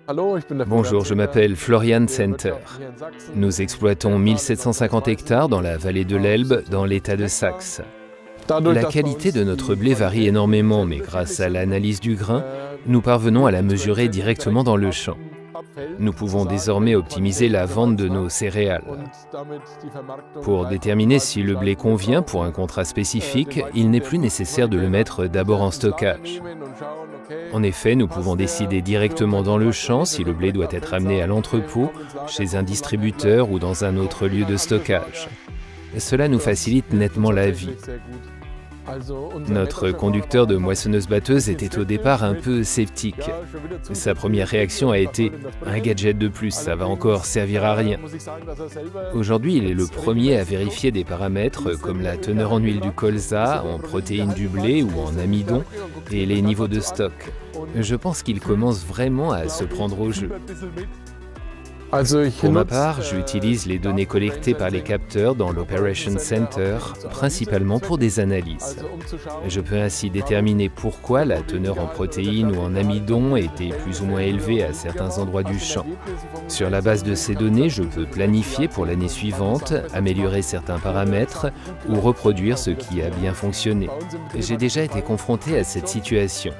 Bonjour, je m'appelle Florian Center. Nous exploitons 1750 hectares dans la vallée de l'Elbe, dans l'état de Saxe. La qualité de notre blé varie énormément, mais grâce à l'analyse du grain, nous parvenons à la mesurer directement dans le champ. Nous pouvons désormais optimiser la vente de nos céréales. Pour déterminer si le blé convient pour un contrat spécifique, il n'est plus nécessaire de le mettre d'abord en stockage. En effet, nous pouvons décider directement dans le champ si le blé doit être amené à l'entrepôt, chez un distributeur ou dans un autre lieu de stockage. Cela nous facilite nettement la vie. Notre conducteur de moissonneuse-batteuse était au départ un peu sceptique. Sa première réaction a été « un gadget de plus, ça va encore servir à rien ». Aujourd'hui, il est le premier à vérifier des paramètres comme la teneur en huile du colza, en protéines du blé ou en amidon et les niveaux de stock. Je pense qu'il commence vraiment à se prendre au jeu. Pour ma part, j'utilise les données collectées par les capteurs dans l'Operation Center, principalement pour des analyses. Je peux ainsi déterminer pourquoi la teneur en protéines ou en amidon était plus ou moins élevée à certains endroits du champ. Sur la base de ces données, je peux planifier pour l'année suivante, améliorer certains paramètres ou reproduire ce qui a bien fonctionné. J'ai déjà été confronté à cette situation.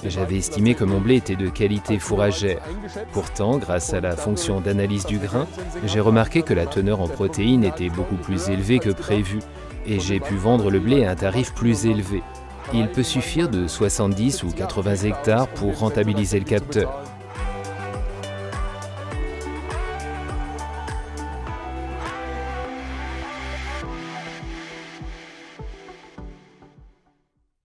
J'avais estimé que mon blé était de qualité fourragère. Pourtant, grâce à la fonction d'analyse du grain, j'ai remarqué que la teneur en protéines était beaucoup plus élevée que prévu et j'ai pu vendre le blé à un tarif plus élevé. Il peut suffire de 70 ou 80 hectares pour rentabiliser le capteur.